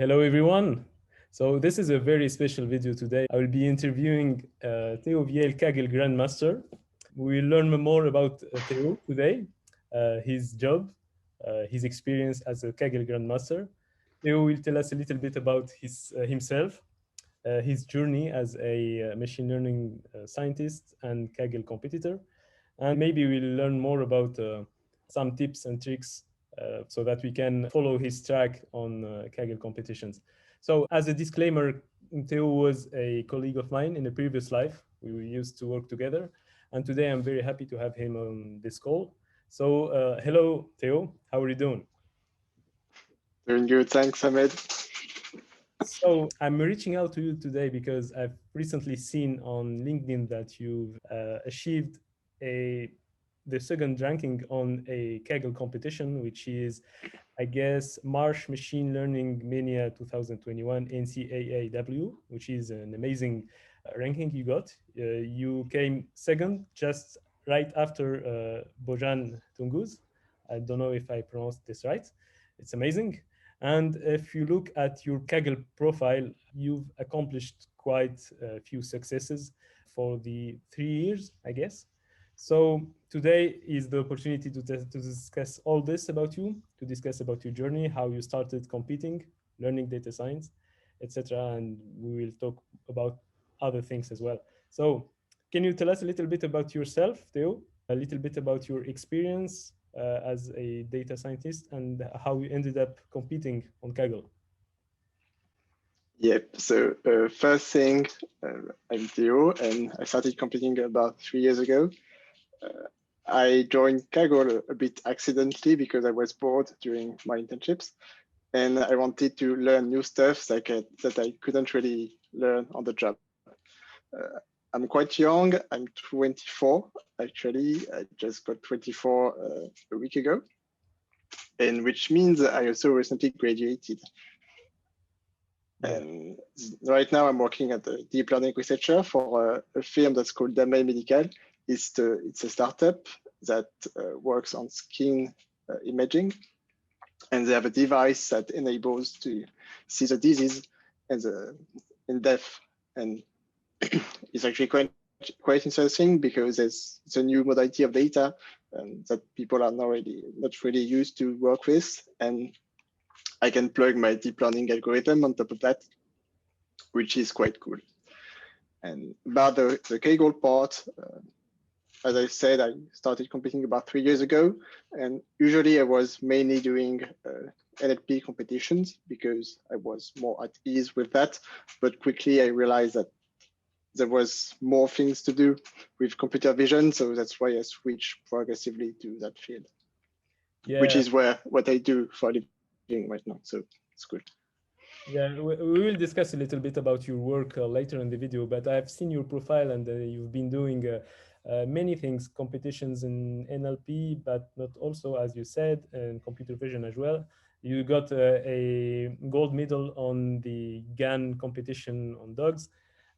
Hello, everyone. So this is a very special video today. I will be interviewing Théo Viel, Kaggle Grandmaster. We will learn more about Théo today, his job, his experience as a Kaggle Grandmaster. Théo will tell us a little bit about himself, his journey as a machine learning scientist and Kaggle competitor. And maybe we'll learn more about some tips and tricks so that we can follow his track on Kaggle competitions. So as a disclaimer, Theo was a colleague of mine in a previous life. We used to work together. And today I'm very happy to have him on this call. So hello, Theo. How are you doing? Doing good, thanks, Ahmed. So I'm reaching out to you today because I've recently seen on LinkedIn that you've achieved the second ranking on a Kaggle competition, which is, I guess, Marsh Machine Learning Mania 2021 NCAAW, which is an amazing ranking you got. You came second just right after Bojan Tunguz. I don't know if I pronounced this right. It's amazing. And if you look at your Kaggle profile, you've accomplished quite a few successes for the 3 years, I guess. So today is the opportunity to discuss all this about you, to discuss about your journey, how you started competing, learning data science, etc. And we will talk about other things as well. So can you tell us a little bit about yourself, Theo? A little bit about your experience as a data scientist and how you ended up competing on Kaggle? Yep, so first thing, I'm Theo, and I started competing about 3 years ago. I joined Kaggle a bit accidentally because I was bored during my internships, and I wanted to learn new stuff that I couldn't really learn on the job. I'm quite young, I'm 24 actually, I just got 24 a week ago, and which means I also recently graduated. And right now I'm working at a deep learning researcher for a firm that's called Damay Medical. It's a startup that works on skin imaging. And they have a device that enables to see the disease in depth. And it's actually quite interesting because it's a new modality of data that people are not really used to work with. And I can plug my deep learning algorithm on top of that, which is quite cool. And about the Kaggle part, as I said, I started competing about 3 years ago, and usually I was mainly doing NLP competitions because I was more at ease with that. But quickly I realized that there was more things to do with computer vision, so that's why I switched progressively to that field, which is what I do for a living right now. So it's good. Yeah, we will discuss a little bit about your work later in the video, but I've seen your profile and you've been doing many things, competitions in NLP, but not also, as you said, in computer vision as well. You got a gold medal on the GAN competition on dogs.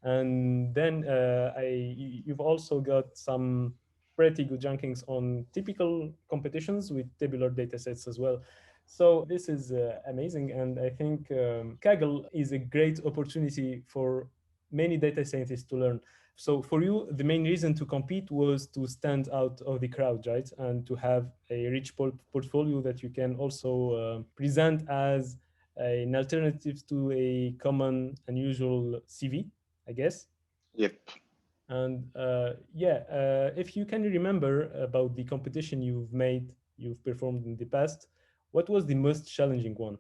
And then you've also got some pretty good rankings on typical competitions with tabular data sets as well. So this is amazing. And I think Kaggle is a great opportunity for many data scientists to learn. So for you, the main reason to compete was to stand out of the crowd, right? And to have a rich portfolio that you can also present as an alternative to a common, unusual CV, I guess. Yep. And if you can remember about the competition you've performed in the past, what was the most challenging one?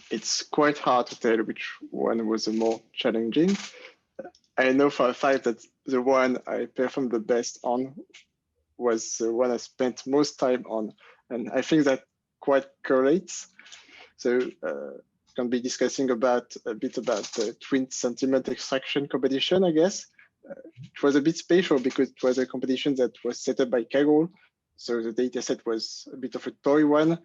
It's quite hard to tell which one was the more challenging. I know for a fact that the one I performed the best on was the one I spent most time on. And I think that quite correlates. So can be discussing a bit about the twin sentiment extraction competition, I guess. It was a bit special because it was a competition that was set up by Kaggle. So the data set was a bit of a toy one,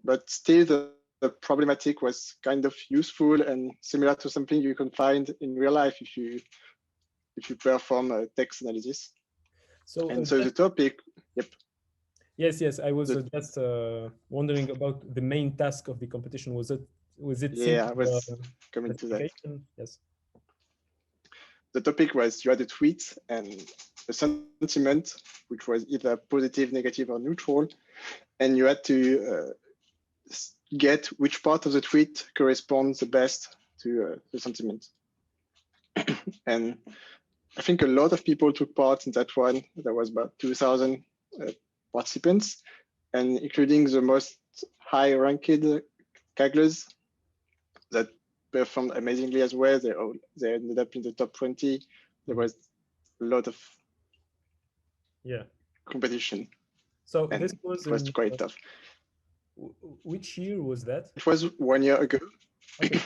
but still the problematic was kind of useful and similar to something you can find in real life if you perform a text analysis. So the topic, yep. Yes, I was just wondering about the main task of the competition. Was it Was it Yeah, I simple was coming to that. classification? Yes. The topic was you had a tweet and a sentiment, which was either positive, negative, or neutral, and you had to get which part of the tweet corresponds the best to the sentiment. And I think a lot of people took part in that one. There was about 2,000 participants, and including the most high-ranked Kagglers that performed amazingly as well. They ended up in the top 20. There was a lot of competition. So and this was it was in quite tough. Which year was that? It was 1 year ago. Okay.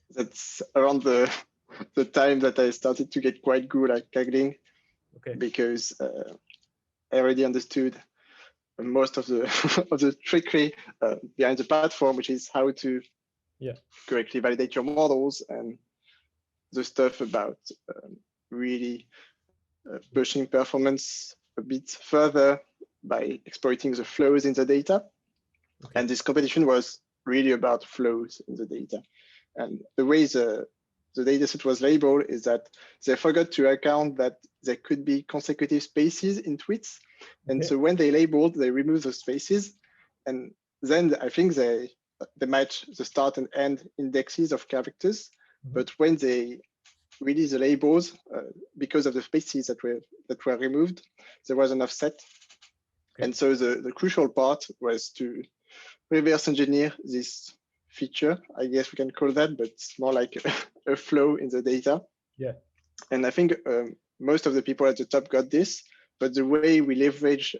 That's around the time that I started to get quite good at Kaggling, okay. because I already understood most of the of the trickery behind the platform, which is how to correctly validate your models and the stuff about really pushing performance a bit further by exploiting the flows in the data. Okay. And this competition was really about flows in the data. And the way the dataset was labeled is that they forgot to account that there could be consecutive spaces in tweets. And okay. So when they labeled, they removed those spaces. And then I think they match the start and end indexes of characters. Mm-hmm. But when they release the labels, because of the spaces that were removed, there was an offset. Okay. And so the crucial part was to reverse engineer this feature, I guess we can call that, but it's more like a flow in the data. Yeah. And I think most of the people at the top got this, but the way we leverage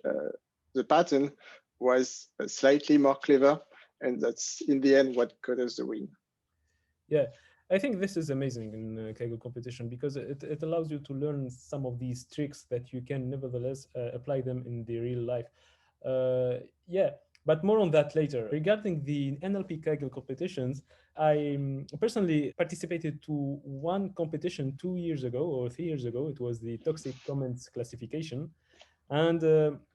the pattern was slightly more clever, and that's in the end what got us the win. Yeah, I think this is amazing in Kaggle competition because it allows you to learn some of these tricks that you can nevertheless apply them in the real life. Yeah. But more on that later. Regarding the NLP Kaggle competitions, I personally participated to one competition 2 years ago or 3 years ago. It was the toxic comments classification. And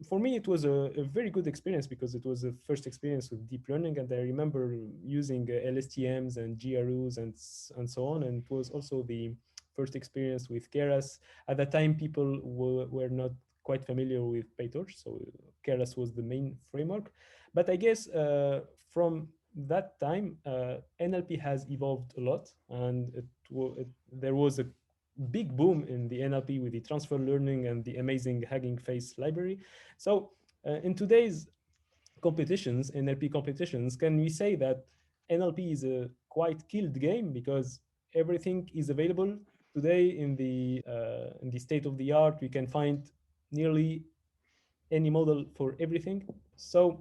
for me, it was a very good experience because it was the first experience with deep learning. And I remember using LSTMs and GRUs and so on. And it was also the first experience with Keras. At that time, people were not quite familiar with PyTorch. So Keras was the main framework. But I guess from that time, NLP has evolved a lot, and there was a big boom in the NLP with the transfer learning and the amazing Hugging Face library. So in today's competitions, NLP competitions, can we say that NLP is a quite killed game because everything is available today in the state of the art? We can find nearly any model for everything. So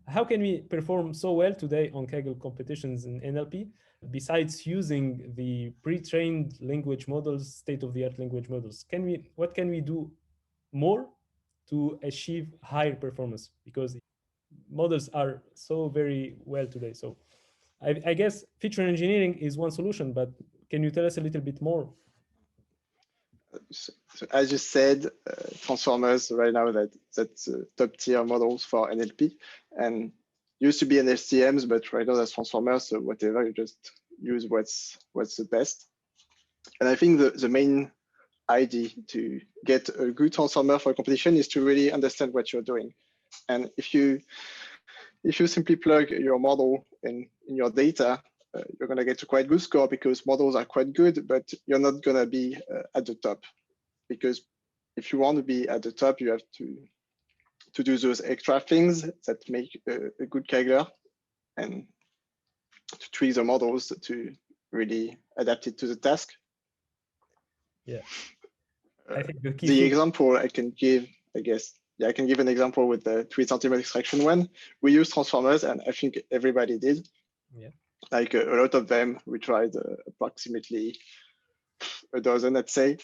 how can we perform so well today on Kaggle competitions in NLP besides using the pre-trained language models, state-of-the-art language models? What can we do more to achieve higher performance? Because models are so very well today. So I guess feature engineering is one solution, but can you tell us a little bit more? So as you said, transformers right now that's top tier models for NLP, and used to be LSTMs, but right now that's transformers. So whatever, you just use what's the best. And I think the main idea to get a good transformer for a competition is to really understand what you're doing. And if you simply plug your model in your data, you're going to get a quite good score because models are quite good, but you're not going to be at the top. Because if you want to be at the top, you have to do those extra things that make a good Kaggler and to tweak the models to really adapt it to the task. Yeah. I think the example I can give, I guess, I can give an example with the tweet sentiment extraction one. We use transformers, and I think everybody did. Yeah. Like a lot of them, we tried approximately a dozen, let's say.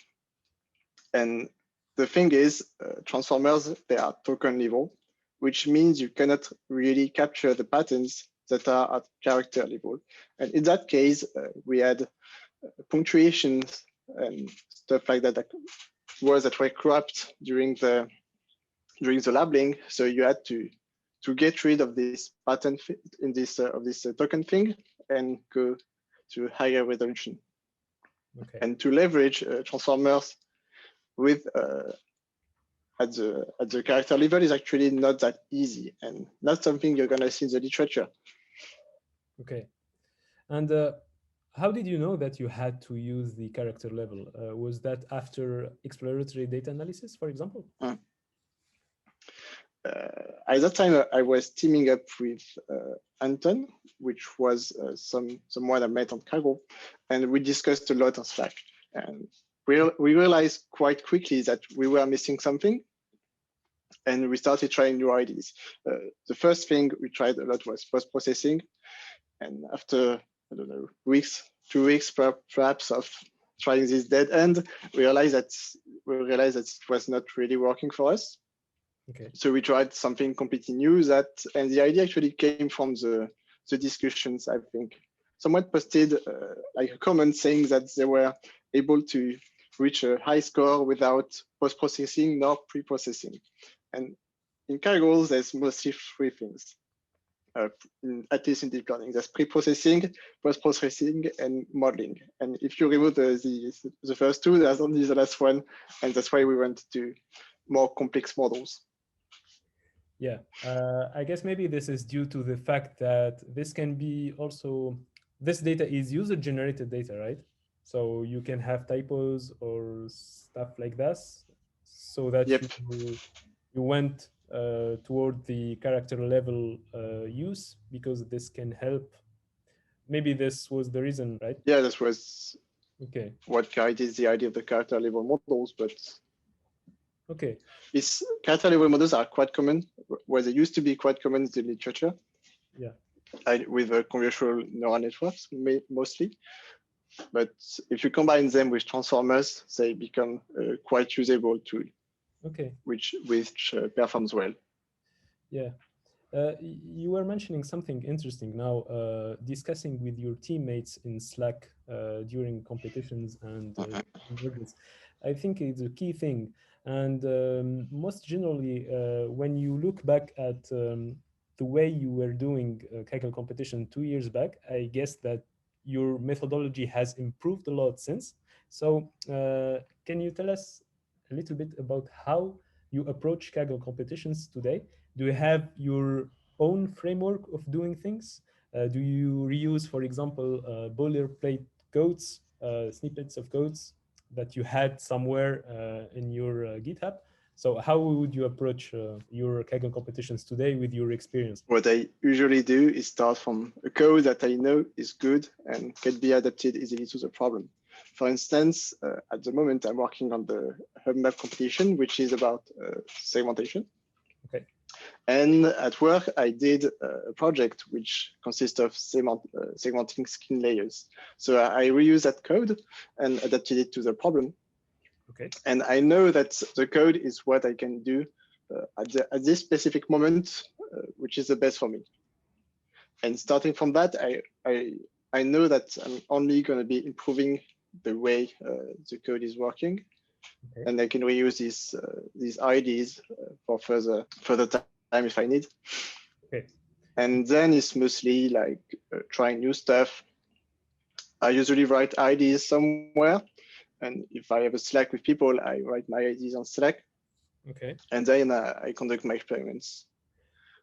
And the thing is, transformers, they are token level, which means you cannot really capture the patterns that are at character level. And in that case, we had punctuations and stuff like that, words that were cropped during the labeling. So you had to get rid of this pattern in this of this token thing and go to higher resolution. Okay. And to leverage transformers with at the character level is actually not that easy and not something you're gonna see in the literature. Okay. And how did you know that you had to use the character level? Was that after exploratory data analysis, for example? At that time, I was teaming up with Anton, which was someone I met on Kaggle, and we discussed a lot on Slack. And we realized quite quickly that we were missing something, and we started trying new ideas. The first thing we tried a lot was post-processing, and after, I don't know, 2 weeks perhaps of trying this dead end, we realized that it was not really working for us. Okay. So we tried something completely new and the idea actually came from the discussions. I think someone posted like a comment saying that they were able to reach a high score without post-processing nor pre-processing. And in Kaggle, there's mostly 3 things, at least in deep learning. There's pre-processing, post-processing, and modeling. And if you remove the first 2, there's only the last one. And that's why we went to more complex models. Yeah, I guess maybe this is due to the fact that this can be also, this data is user-generated data, right? So you can have typos or stuff like that, so that Yep. you went toward the character level use, because this can help. Maybe this was the reason, right? Yeah, this was okay. What guided the idea of the character level models, but okay. These character level models are quite common, where they used to be quite common in the literature. Yeah. With convolutional neural networks mostly. But if you combine them with transformers, they become a quite usable tool. Okay. Which performs well. Yeah. You were mentioning something interesting now, discussing with your teammates in Slack during competitions and convergence. I think it's a key thing. And most generally, when you look back at the way you were doing Kaggle competition 2 years back, I guess that your methodology has improved a lot since. So can you tell us a little bit about how you approach Kaggle competitions today? Do you have your own framework of doing things? Do you reuse, for example, boilerplate codes, snippets of codes that you had somewhere in your GitHub? So how would you approach your Kaggle competitions today with your experience? What I usually do is start from a code that I know is good and can be adapted easily to the problem. For instance, at the moment, I'm working on the HubMap competition, which is about segmentation. Okay. And at work, I did a project which consists of segmenting skin layers. So I reused that code and adapted it to the problem. Okay. And I know that the code is what I can do at this specific moment, which is the best for me. And starting from that, I know that I'm only going to be improving the way the code is working. Okay. And I can reuse these ideas for further time if I need. Okay. And then it's mostly like trying new stuff. I usually write ideas somewhere. And if I have a Slack with people, I write my ideas on Slack. Okay. And then I conduct my experiments.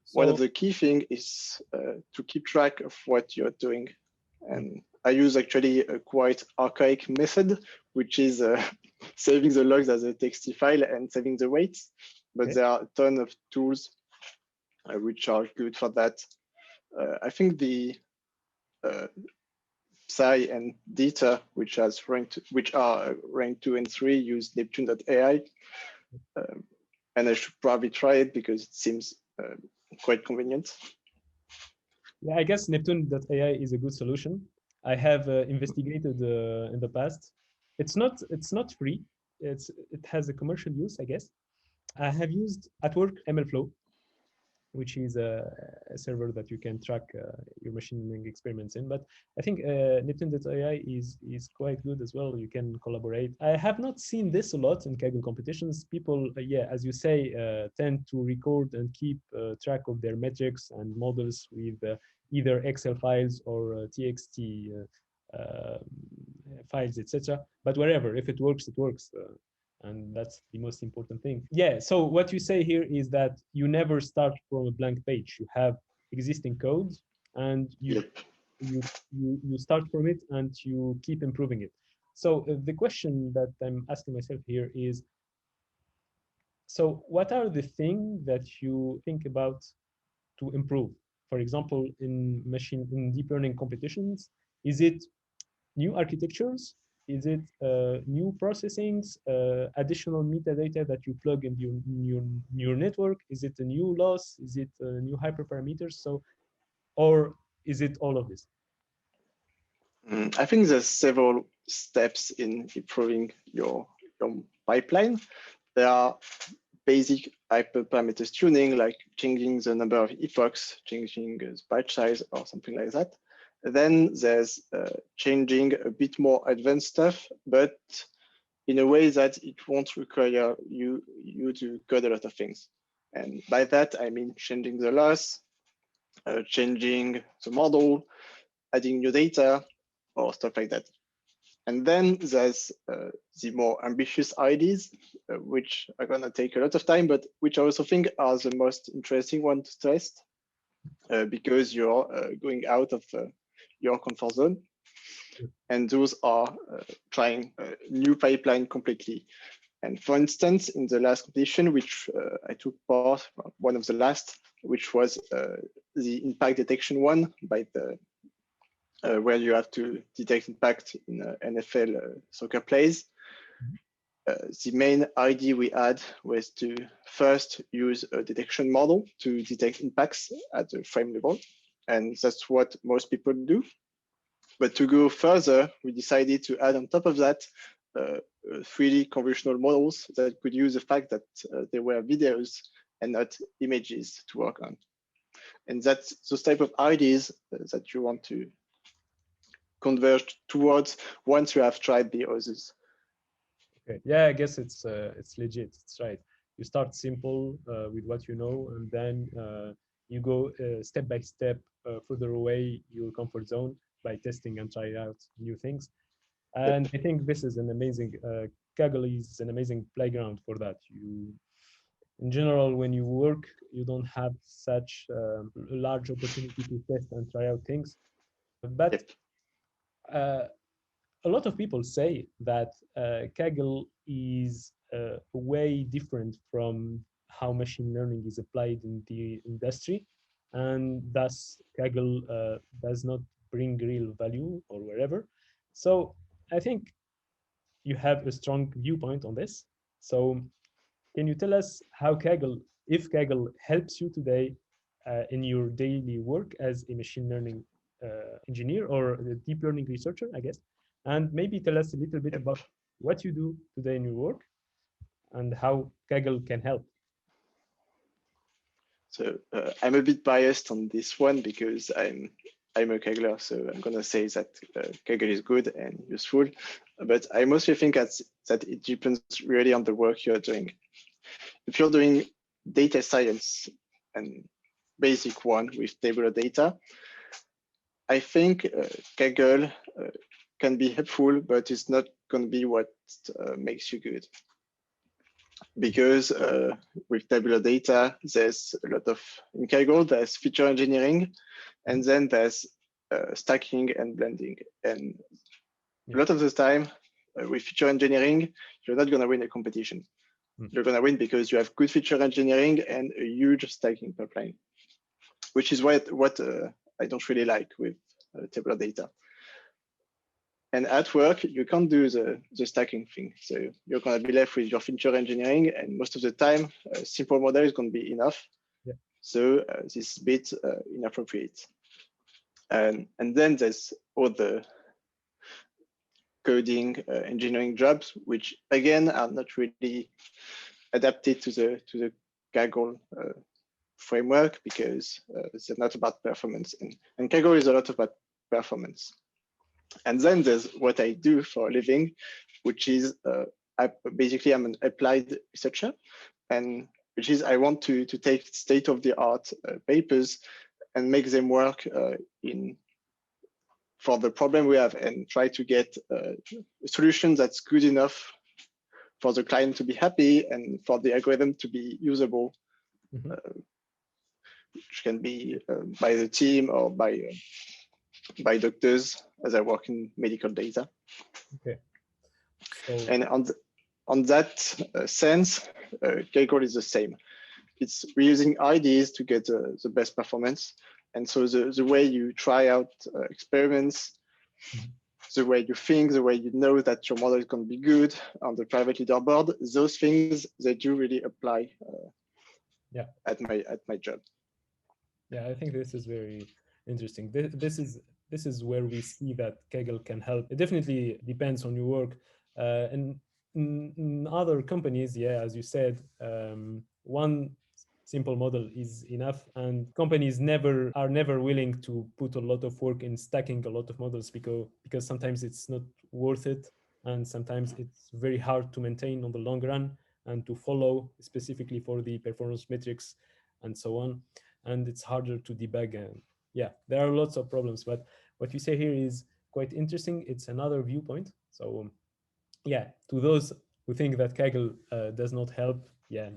So, one of the key things is to keep track of what you're doing. And I use actually a quite archaic method, which is saving the logs as a TXT file and saving the weights. But okay. There are a ton of tools which are good for that. I think the Psy and Data, which are ranked 2 and 3, use Neptune.ai. And I should probably try it because it seems quite convenient. Yeah, I guess Neptune.ai is a good solution. I have investigated in the past. It's not free. It has a commercial use, I guess. I have used at work MLflow, which is a server that you can track your machine learning experiments in. But I think Neptune.ai is quite good as well. You can collaborate. I have not seen this a lot in Kaggle competitions. People, yeah, as you say, tend to record and keep track of their metrics and models with either Excel files or TXT files, etc. But wherever, if it works, it works. And that's the most important thing. Yeah, so what you say here is that you never start from a blank page. You have existing code and Yep. you start from it and you keep improving it. So the question that I'm asking myself here is, so what are the things that you think about to improve? For example, in deep learning competitions, is it new architectures? Is it new processings, additional metadata that you plug in your network? Is it a new loss? Is it new hyperparameters? So, or is it all of this? I think there's several steps in improving your pipeline. There are basic hyperparameters tuning, like changing the number of epochs, changing the byte size or something like that. Then there's changing a bit more advanced stuff, but in a way that it won't require you to code a lot of things. And by that, I mean changing the loss, changing the model, adding new data, or stuff like that. And then there's the more ambitious ideas, which are going to take a lot of time, but which I also think are the most interesting one to test, because you're going out of your comfort zone. And those are trying a new pipeline completely. And for instance, in the last competition, which I took part, one of the last, which was the impact detection one by the where you have to detect impact in NFL soccer plays. The main idea we had was to first use a detection model to detect impacts at the frame level. And that's what most people do. But to go further, we decided to add on top of that 3D convolutional models that could use the fact that there were videos and not images to work on. And that's those type of ideas that you want to converge towards once you have tried the others. Okay. Yeah, I guess it's legit. It's right. You start simple with what you know, and then you go step by step further away your comfort zone by testing and trying out new things. And Yep. I think this is an amazing. Kaggle is an amazing playground for that. You, in general, when you work, you don't have such a large opportunity to test and try out things. But Yep. A lot of people say that Kaggle is way different from how machine learning is applied in the industry, and thus Kaggle does not bring real value or wherever. So I think you have a strong viewpoint on this. So can you tell us how Kaggle, if Kaggle helps you today in your daily work as a machine learning engineer or a deep learning researcher, I guess? And maybe tell us a little bit Yep. about what you do today in your work and how Kaggle can help. So I'm a bit biased on this one because I'm a Kaggler, so I'm gonna say that Kaggle is good and useful, but I mostly think that it depends really on the work you're doing. If you're doing data science and basic one with tabular data, I think Kaggle can be helpful, but it's not going to be what makes you good. Because with tabular data, there's a lot of, in Kaggle, there's feature engineering, and then there's stacking and blending. And a lot of the time, with feature engineering, you're not going to win a competition. You're going to win because you have good feature engineering and a huge stacking pipeline, which is what I don't really like with tabular data. And at work, you can't do the stacking thing. So you're going to be left with your feature engineering, and most of the time, a simple model is going to be enough. Yeah. So this is a bit inappropriate. And then there's all the coding, engineering jobs, which again are not really adapted to the Kaggle framework because they're not about performance. And Kaggle is a lot about performance. And then there's what I do for a living, which is basically I'm an applied researcher, and which is I want to take state-of-the-art papers and make them work for the problem we have, and try to get a solution that's good enough for the client to be happy and for the algorithm to be usable, which can be by the team or by doctors, as I work in medical data. Okay. So, and on that sense, Kaggle is the same. We're using IDs to get the best performance. And so the way you try out experiments, the way you think, the way you know that your model is going to be good on the private leaderboard, those things, they do really apply at my job. Yeah, I think this is very interesting. This is where we see that Kaggle can help. It definitely depends on your work. And in other companies, yeah, as you said, one simple model is enough, and companies are never willing to put a lot of work in stacking a lot of models because sometimes it's not worth it, and sometimes it's very hard to maintain on the long run and to follow, specifically for the performance metrics and so on, and it's harder to debug. And yeah, there are lots of problems, but what you say here is quite interesting. It's another viewpoint. So yeah, to those who think that Kaggle does not help, yeah,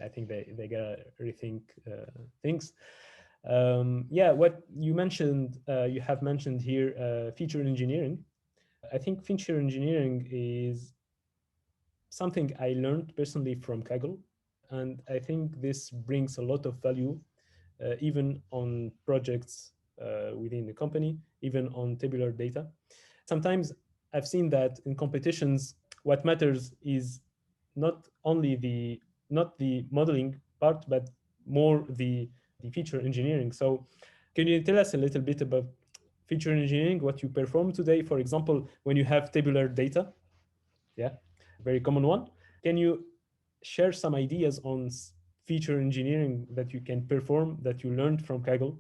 I think they gotta rethink things. Yeah, what you mentioned, you have mentioned here, feature engineering. I think feature engineering is something I learned personally from Kaggle, and I think this brings a lot of value, even on projects within the company, even on tabular data. Sometimes I've seen that in competitions, what matters is not only not the modeling part, but more the feature engineering. So can you tell us a little bit about feature engineering, what you perform today, for example, when you have tabular data? Yeah, very common one. Can you share some ideas on feature engineering that you can perform that you learned from Kaggle?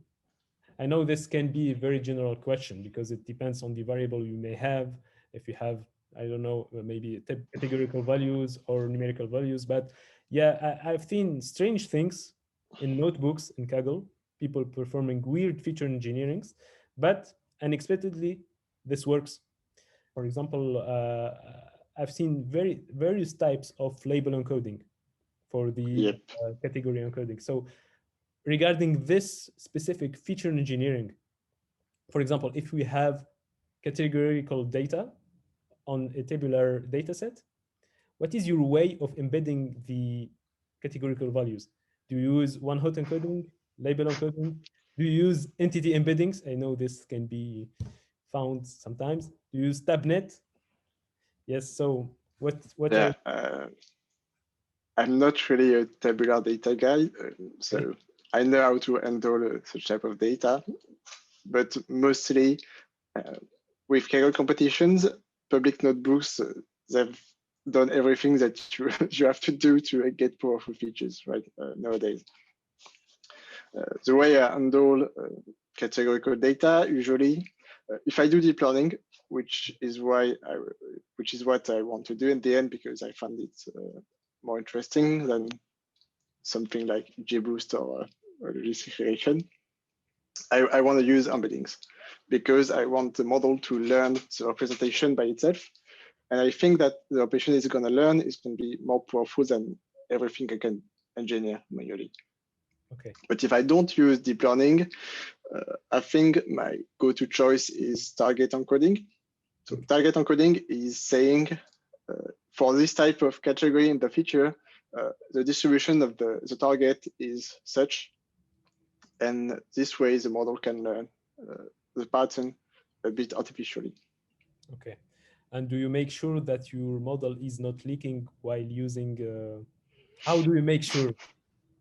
I know this can be a very general question because it depends on the variable you may have. If you have, I don't know, maybe categorical values or numerical values. But yeah, I've seen strange things in notebooks in Kaggle, people performing weird feature engineerings, but unexpectedly, this works. For example, I've seen various types of label encoding for the category encoding. So regarding this specific feature engineering, for example, if we have categorical data on a tabular data set, what is your way of embedding the categorical values? Do you use one-hot encoding, label encoding? Do you use entity embeddings? I know this can be found sometimes. Do you use tabnet? Yes. So what Yeah, are I'm not really a tabular data guy, so okay. I know how to handle such type of data, but mostly with Kaggle competitions, public notebooks, they've done everything that you have to do to get powerful features, right, nowadays. The way I handle categorical data, usually, if I do deep learning, which is what I want to do in the end, because I find it more interesting than something like JBoost or logistic regression. I want to use embeddings because I want the model to learn the representation by itself. And I think that the operation it's going to learn is going to be more powerful than everything I can engineer manually. Okay. But if I don't use deep learning, I think my go-to choice is target encoding. So target encoding is saying for this type of category in the feature, the distribution of the target is such, and this way the model can learn the pattern a bit artificially. Okay. And do you make sure that your model is not leaking while using? How do you make sure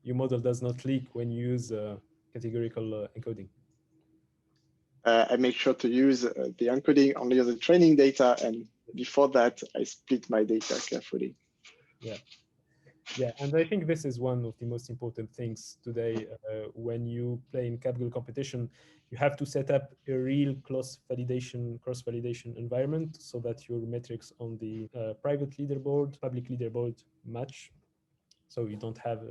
your model does not leak when you use categorical encoding? I make sure to use the encoding only as the training data, and before that, I split my data carefully. Yeah. Yeah, and I think this is one of the most important things today. When you play in Kaggle competition, you have to set up a real cross-validation environment so that your metrics on the private leaderboard, public leaderboard match. So you don't have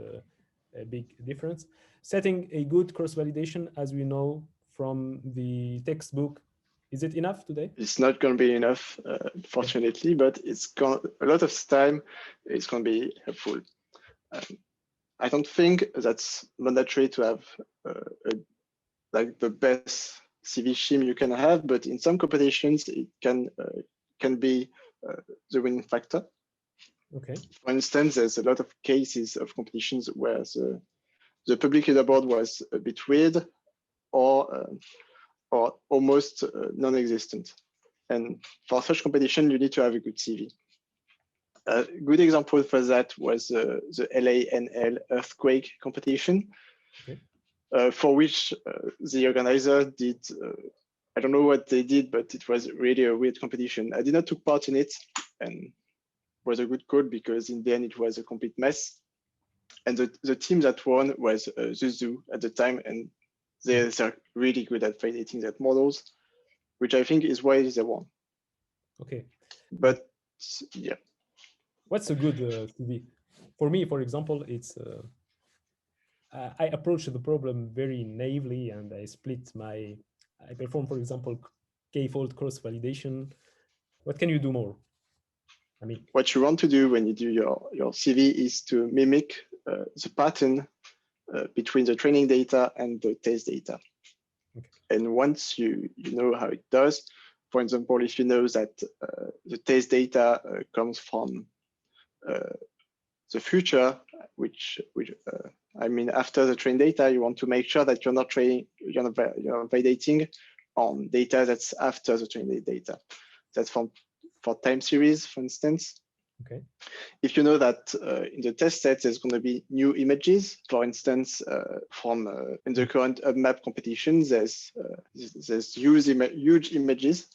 a big difference. Setting a good cross-validation, as we know from the textbook, is it enough today? It's not going to be enough, fortunately, but a lot of time it's going to be helpful. I don't think that's mandatory to have like the best CV scheme you can have, but in some competitions it can be the winning factor. Okay. For instance, there's a lot of cases of competitions where the public leaderboard was a bit weird or almost non-existent. And for such competition, you need to have a good CV. A good example for that was the LANL earthquake competition, okay. For which the organizer did, I don't know what they did, but it was really a weird competition. I did not take part in it, and was a good call because in the end it was a complete mess. And the team that won was the Zoo at the time, and they're really good at validating that models, which I think is why they won. Okay. But yeah. What's a good CV? For me, for example, it's I approach the problem very naively, and I perform, for example, k-fold cross-validation. What can you do more? I mean, what you want to do when you do your CV is to mimic the pattern between the training data and the test data. Okay. And once you know how it does, for example, if you know that the test data comes from the future, which I mean, after the train data, you want to make sure that you're not validating on data that's after the train data. That's for time series, for instance. Okay. If you know that in the test set, there's going to be new images, for instance, from in the current map competition, there's huge images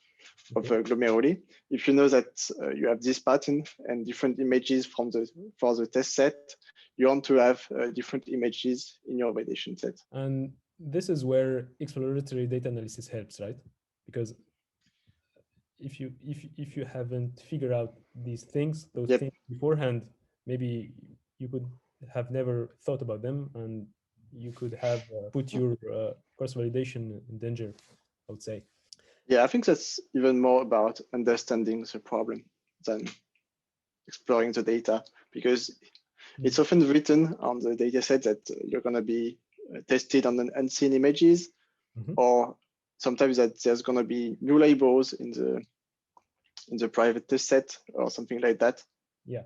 of glomeruli. If you know that you have this pattern and different images for the test set, you want to have different images in your validation set. And this is where exploratory data analysis helps, right? Because if you haven't figured out these things, those things beforehand, maybe you could have never thought about them, and you could have put your cross validation in danger, I would say. Yeah, I think that's even more about understanding the problem than exploring the data, because it's often written on the data set that you're going to be tested on an unseen images, or sometimes that there's going to be new labels in the private test set or something like that. Yeah.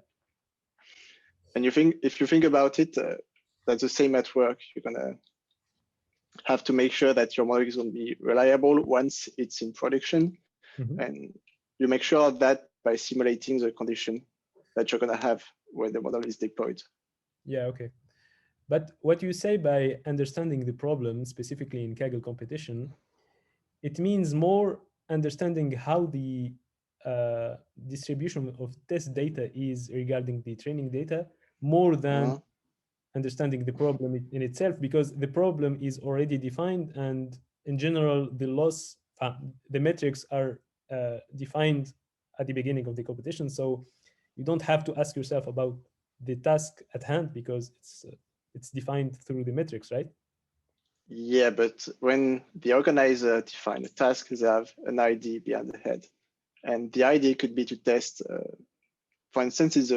And if you think about it, that's the same at work. You're going to have to make sure that your model is going to be reliable once it's in production. And you make sure of that by simulating the condition that you're going to have when the model is deployed. Yeah, okay. But what you say by understanding the problem, specifically in Kaggle competition, it means more understanding how the distribution of test data is regarding the training data, more than understanding the problem in itself, because the problem is already defined, and in general, the metrics are defined at the beginning of the competition. So you don't have to ask yourself about the task at hand because it's defined through the metrics, right? Yeah, but when the organizer defines a task, they have an ID behind the head. And the idea could be to test, for instance,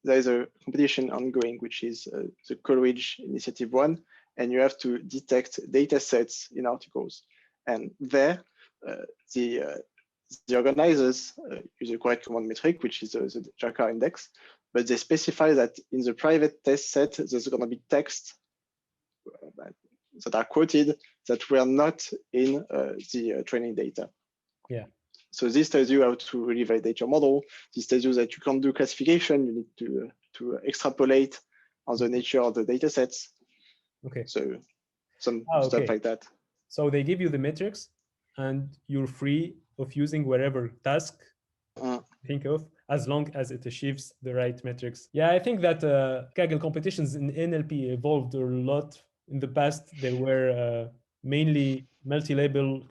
there is a competition ongoing, which is the Coleridge Initiative 1, and you have to detect data sets in articles. And there, the organizers use a quite common metric, which is the Jacquard index, but they specify that in the private test set, there's going to be text that are quoted that were not in the training data. Yeah. So this tells you how to really validate your model. This tells you that you can't do classification. You need to extrapolate on the nature of the data sets. Okay. So some stuff like that. So they give you the metrics, and you're free of using whatever task think of, as long as it achieves the right metrics. Yeah, I think that Kaggle competitions in NLP evolved a lot. In the past, there were mainly multi-label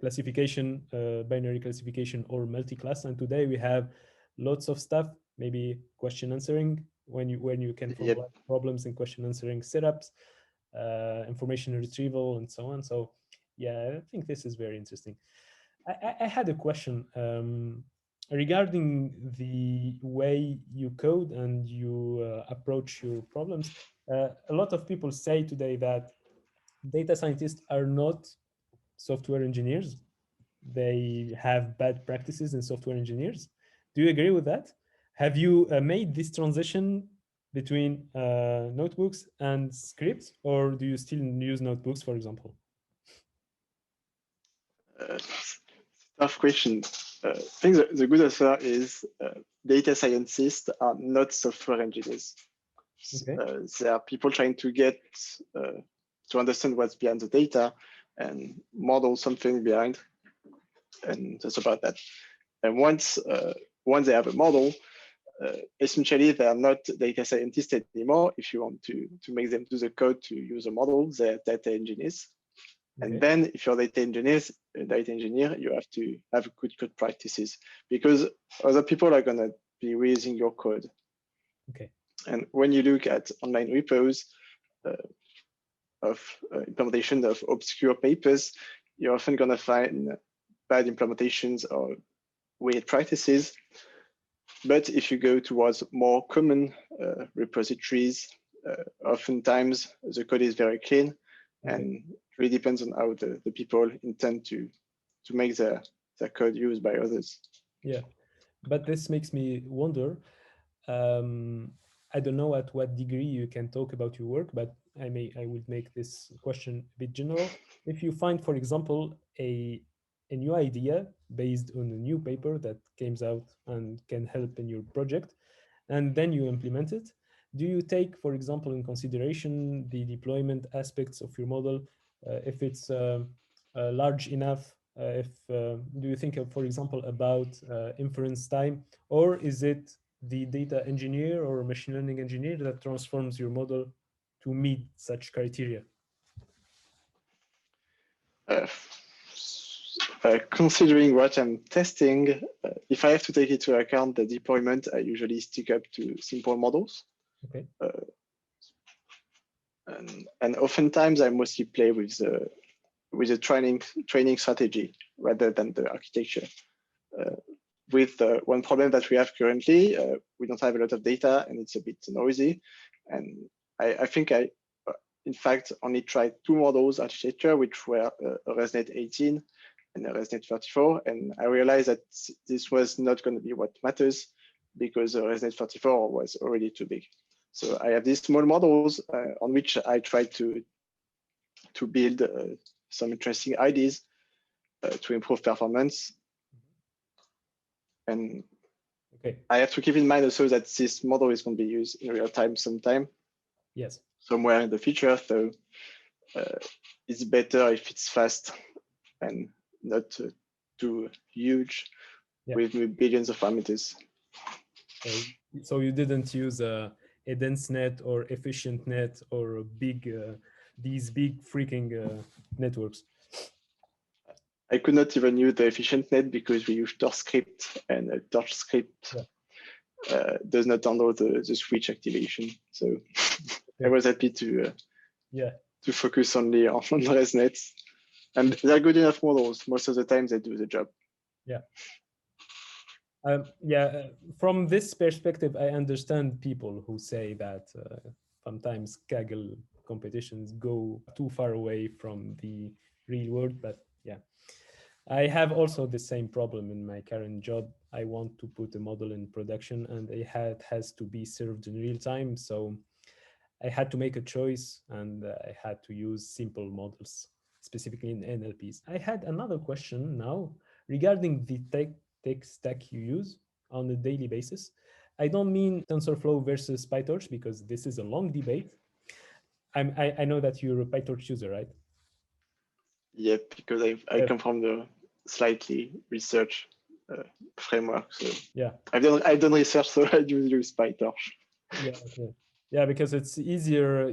classification, binary classification, or multi-class. And today we have lots of stuff, maybe question answering, when you can Yep. formalize problems in question answering setups, information retrieval, and so on. So yeah, I think this is very interesting. I had a question regarding the way you code and you approach your problems. A lot of people say today that data scientists are not software engineers. They have bad practices in software engineers. Do you agree with that? Have you made this transition between notebooks and scripts, or do you still use notebooks, for example? Tough question. I think the good answer is data scientists are not software engineers. Okay. There are people trying to get to understand what's behind the data and model something behind, and that's about that. And once they have a model, essentially they are not data scientists anymore. If you want to make them do the code to use a model, they're data engineers. Okay. And then if you're a data engineer, you have to have good code practices because other people are gonna be reusing your code. Okay. And when you look at online repos of implementation of obscure papers, you're often gonna find bad implementations or weird practices. But if you go towards more common repositories, oftentimes the code is very clean, okay. And it really depends on how the people intend to make their code used by others. Yeah, but this makes me wonder. I don't know at what degree you can talk about your work, but I would make this question a bit general. If you find, for example, a new idea based on a new paper that came out and can help in your project, and then you implement it, do you take, for example, in consideration the deployment aspects of your model? If it's large enough, do you think, for example, about inference time, or is it the data engineer or machine learning engineer that transforms your model to meet such criteria? Considering what I'm testing, if I have to take into account the deployment, I usually stick up to simple models. Okay. And oftentimes I mostly play with the training strategy rather than the architecture. With one problem that we have currently, we don't have a lot of data and it's a bit noisy. And I think in fact, only tried two models architecture, which were a ResNet 18 and a ResNet 34. And I realized that this was not going to be what matters because the ResNet 34 was already too big. So I have these small models on which I try to build some interesting ideas to improve performance. And okay. I have to keep in mind also that this model is going to be used in real time sometime. Yes. Somewhere in the future. So it's better if it's fast and not too huge with billions of parameters. So you didn't use a dense net or efficient net or these big freaking networks? I could not even use the efficient net because we use Torch script, and a Torch script does not handle the switch activation. So I was happy to focus only on ResNets, and they're good enough models. Most of the time, they do the job. Yeah. From this perspective, I understand people who say that sometimes Kaggle competitions go too far away from the real world, but yeah. I have also the same problem in my current job. I want to put a model in production and it has to be served in real time. So I had to make a choice and I had to use simple models, specifically in NLPs. I had another question now regarding the tech stack you use on a daily basis. I don't mean TensorFlow versus PyTorch because this is a long debate. I know that you're a PyTorch user, right? Yep, because I come from the slightly research framework. So yeah, I've done research, so I do use PyTorch. Yeah, okay. Yeah, because it's easier.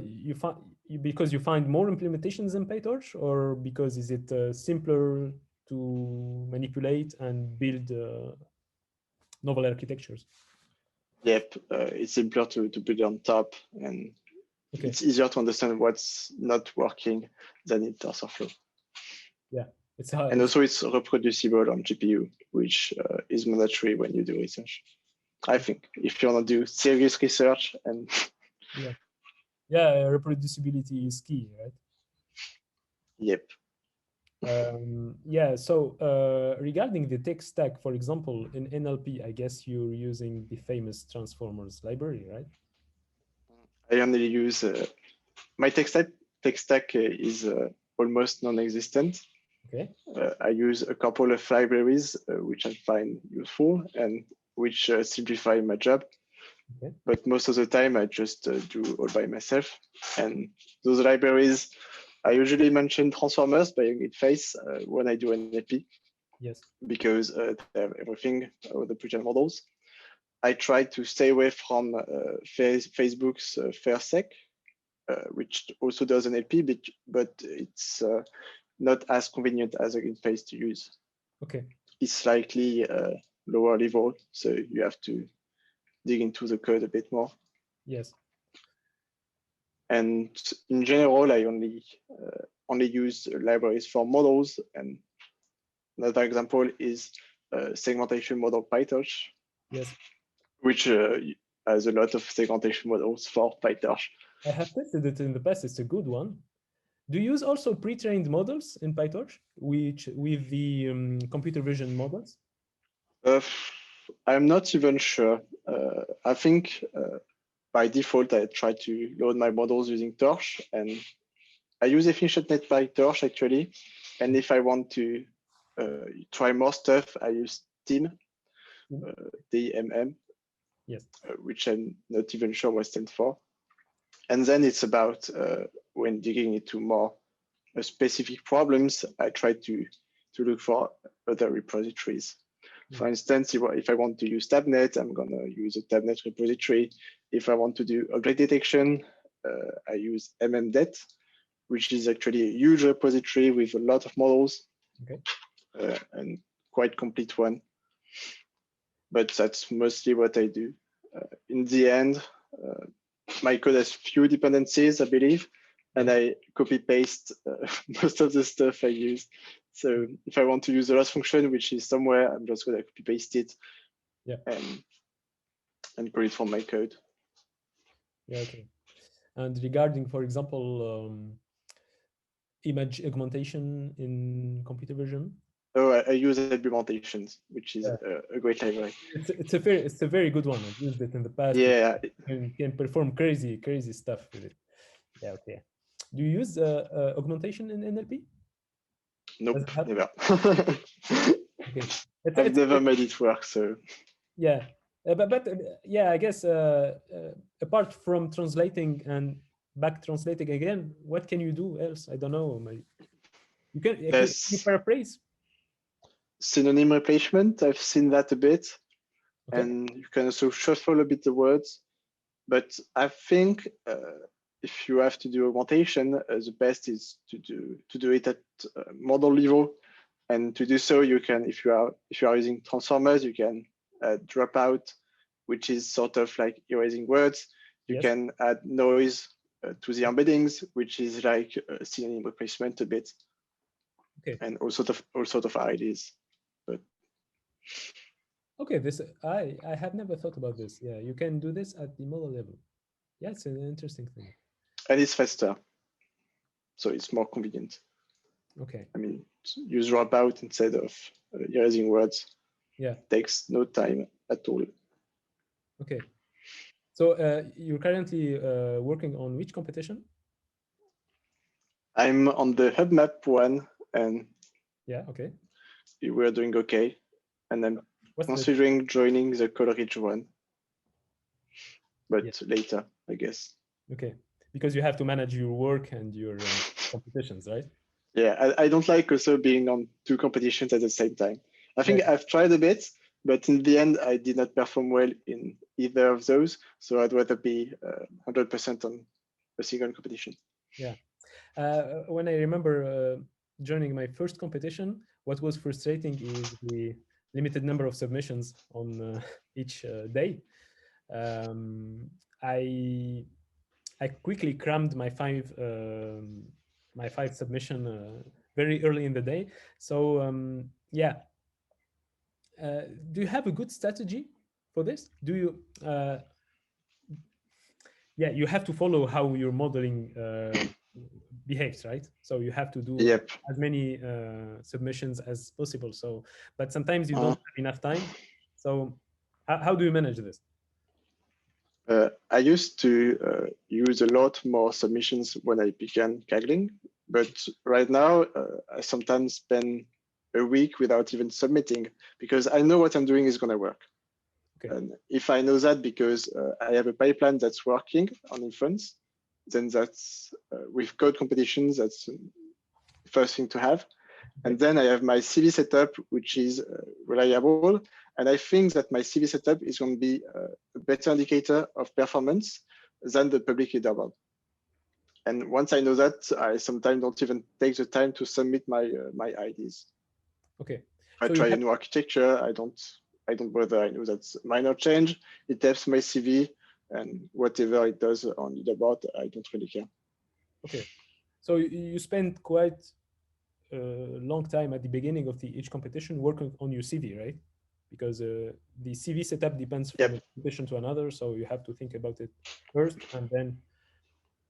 Because you find more implementations in PyTorch, or because is it simpler to manipulate and build novel architectures? Yep, it's simpler to build on top, and it's easier to understand what's not working than in TensorFlow. Yeah, it's hard. And also it's reproducible on GPU, which is mandatory when you do research. I think if you want to do serious research and yeah, reproducibility is key, right? Yep. Yeah, so regarding the tech stack, for example, in NLP, I guess you're using the famous transformers library, right? I only use my tech stack is almost non-existent. Okay. I use a couple of libraries which I find useful and which simplify my job. Okay. But most of the time I just do all by myself. And those libraries, I usually mention transformers by interface when I do NLP. Yes. Because they have everything with the pre-trained models. I try to stay away from Facebook's FairSec, which also does NLP, but it's not as convenient as a interface to use. Okay. It's slightly lower level, so you have to dig into the code a bit more. Yes. And in general, I only use libraries for models. And another example is segmentation model PyTorch. Yes. Which has a lot of segmentation models for PyTorch. I have tested it in the past. It's a good one. Do you use also pre-trained models in PyTorch, which with the computer vision models? I'm not even sure. I think by default, I try to load my models using Torch, and I use EfficientNet PyTorch actually. And if I want to try more stuff, I use TIM, DMM, yes. Which I'm not even sure what stands for. And then it's about when digging into more specific problems, I try to look for other repositories. For instance, if I want to use TabNet, I'm going to use a TabNet repository. If I want to do object detection, I use MMDet, which is actually a huge repository with a lot of models, and quite complete one. But that's mostly what I do. In the end, my code has few dependencies, I believe, and I copy paste most of the stuff I use. So if I want to use the loss function, which is somewhere, I'm just going to copy paste it and create from my code. Yeah, okay. And regarding, for example, image augmentation in computer vision? Oh, I use Augmentation, which is a great library. It's a very good one. I've used it in the past. Yeah, you can perform crazy stuff with it. Yeah, okay. Do you use augmentation in NLP? Nope, never. Okay. I've never made it work, so. Yeah, but yeah, I guess apart from translating and back translating again, what can you do else? I don't know. You can you paraphrase. Synonym replacement, I've seen that a bit. Okay. And you can also shuffle a bit the words. But I think if you have to do augmentation, the best is to do it at model level. And to do so, you can, if you are using transformers, you can drop out, which is sort of like erasing words. You can add noise to the embeddings, which is like synonym replacement a bit. Okay. And all sort of ideas. But okay, this I have never thought about this. Yeah, you can do this at the model level. Yeah, it's an interesting thing. And it's faster, so it's more convenient. Okay. I mean, use dropout instead of erasing words. Yeah. Takes no time at all. Okay. So you're currently working on which competition? I'm on the HubMap one, and yeah, okay. We're doing okay, and I'm considering joining the Coleridge one, but later, I guess. Okay, because you have to manage your work and your competitions, right? Yeah, I don't like also being on two competitions at the same time. I think I've tried a bit, but in the end, I did not perform well in either of those. So I'd rather be 100% on a single competition. Yeah. When I remember joining my first competition, what was frustrating is the limited number of submissions on each day. I quickly crammed my five submission very early in the day. So yeah, do you have a good strategy for this? Do you? Yeah, you have to follow how your modeling behaves, right? So you have to do Yep. as many submissions as possible. So, but sometimes you don't Uh, have enough time. So, how do you manage this? I used to use a lot more submissions when I began Kaggling, but right now I sometimes spend a week without even submitting because I know what I'm doing is going to work. Okay. And if I know that because I have a pipeline that's working on inference, then that's with code competitions, that's the first thing to have. Okay. And then I have my CV setup, which is reliable. And I think that my CV setup is going to be a better indicator of performance than the public leaderboard. And once I know that, I sometimes don't even take the time to submit my IDs. Okay. I So you try a have new architecture. I don't bother. I know that's a minor change. It helps my CV, and whatever it does on leaderboard, I don't really care. okay. So you spend quite a long time at the beginning of each competition working on your CV, right? Because the CV setup depends from a Yep. competition to another, so you have to think about it first, and then.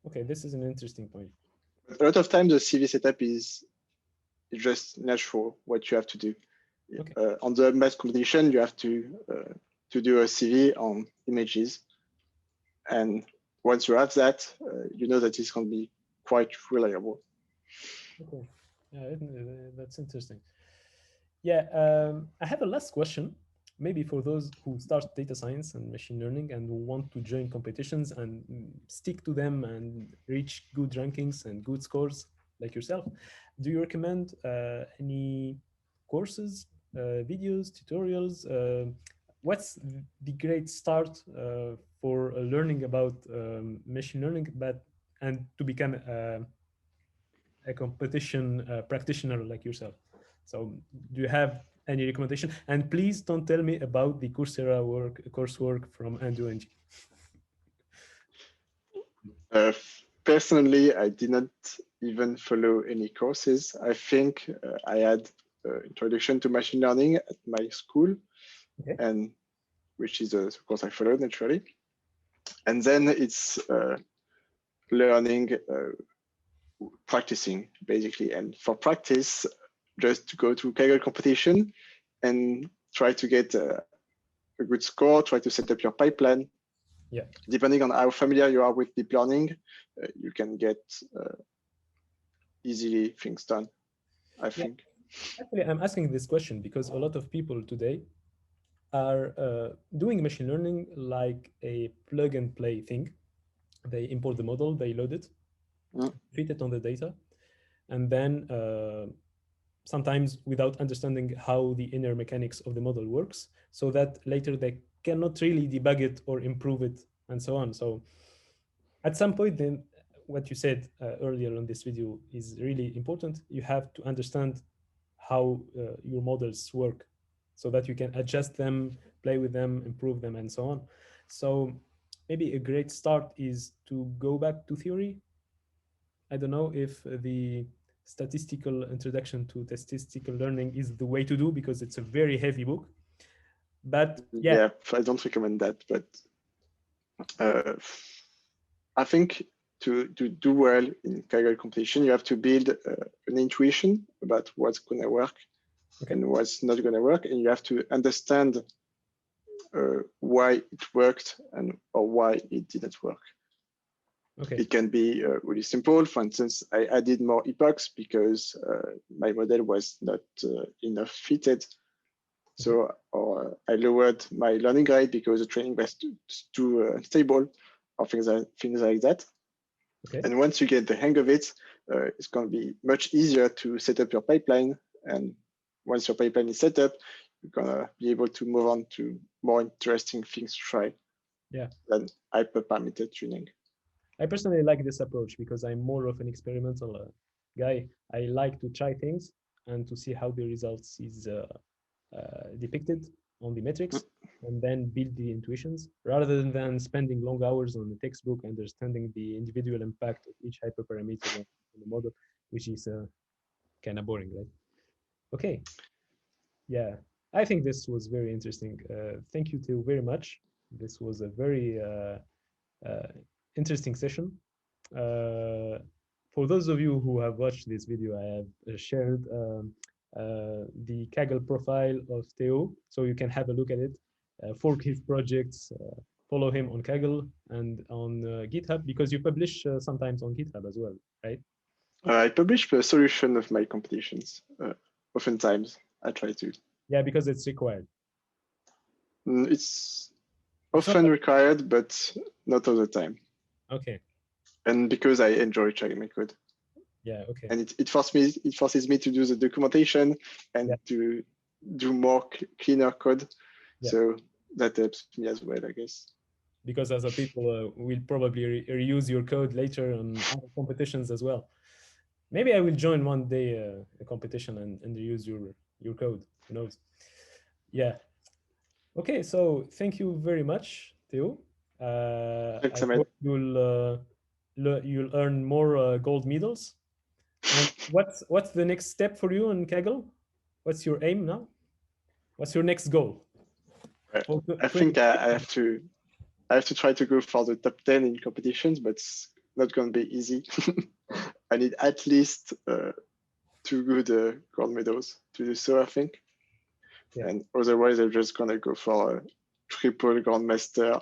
Okay, this is an interesting point. A lot of times the CV setup is just natural what you have to do. Okay. On the mass competition, you have to do a CV on images, and once you have that, you know that it's going to be quite reliable. Okay. Yeah, that's interesting. Yeah, I have a last question, maybe for those who start data science and machine learning and who want to join competitions and stick to them and reach good rankings and good scores like yourself. Do you recommend any courses, videos, tutorials? What's the great start for learning about machine learning, but and to become a competition practitioner like yourself? So, do you have any recommendation? And please don't tell me about the Coursera coursework from Andrew Ng. Uh, Personally, I didn't even follow any courses. I think I had introduction to machine learning at my school, Okay. and which is a course I followed naturally. And then it's learning, practicing basically. And for practice, just to go to Kaggle competition and try to get a good score, try to set up your pipeline. Yeah. Depending on how familiar you are with deep learning, you can get easily things done, I Yeah. think. Actually, I'm asking this question because a lot of people today are doing machine learning like a plug and play thing. They import the model, they load it, Mm. fit it on the data, and then sometimes without understanding how the inner mechanics of the model works, so that later they cannot really debug it or improve it and so on. So at some point, then what you said earlier on this video is really important. You have to understand how your models work so that you can adjust them, play with them, improve them, and so on. So maybe a great start is to go back to theory. I don't know if the statistical introduction to statistical learning is the way to do because it's a very heavy book. But yeah, Yeah, I don't recommend that, but uh, I think to do well in Kaggle competition, you have to build an intuition about what's going to work okay, and what's not going to work, and you have to understand why it worked and or why it didn't work. okay, It can be really simple. For instance, I added more epochs because my model was not enough fitted. okay, So, or I lowered my learning rate because the training was too unstable, or things like that. okay. And once you get the hang of it, it's going to be much easier to set up your pipeline. And once your pipeline is set up, you're going to be able to move on to more interesting things to try Yeah. than hyperparameter tuning. I personally like this approach because I'm more of an experimental guy. I like to try things and to see how the results is depicted. on the metrics and then build the intuitions rather than spending long hours on the textbook understanding the individual impact of each hyperparameter in the model, which is kind of boring, right? Okay. Yeah, I think this was very interesting. Thank you, Theo, very much. This was a very interesting session. For those of you who have watched this video, I have shared the Kaggle profile of Theo, so you can have a look at it, fork his projects, follow him on Kaggle and on GitHub, because you publish sometimes on GitHub as well, right? I publish the solution of my competitions. Oftentimes, I try to. Yeah, because it's required. It's often required, but not all the time. Okay. And because I enjoy checking my code. Yeah. Okay. And it forces me to do the documentation and to do more cleaner code. Yeah. So that helps me as well, I guess. Because other people will probably reuse your code later on other competitions as well. Maybe I will join one day a competition and reuse your code. Who knows? Yeah. Okay. So thank you very much, Theo. Thanks, I hope you'll earn more gold medals. And what's the next step for you in Kaggle? What's your aim now? What's your next goal? I think I have to try to go for the top 10 in competitions, but it's not going to be easy. I need at least 2 good gold medals to do so, I think. Yeah. And otherwise, I'm just going to go for a triple Grandmaster.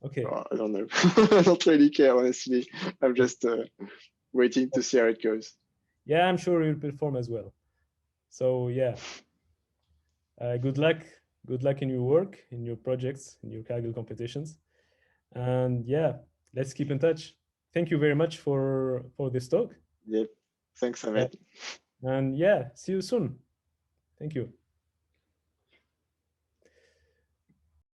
Okay. I don't know. I don't really care, honestly. I'm just waiting to see how it goes. Yeah, I'm sure you'll perform as well. So yeah, good luck. Good luck in your work, in your projects, in your Kaggle competitions. And yeah, let's keep in touch. Thank you very much for this talk. Yep. Thanks, Ahmed. And yeah, see you soon. Thank you.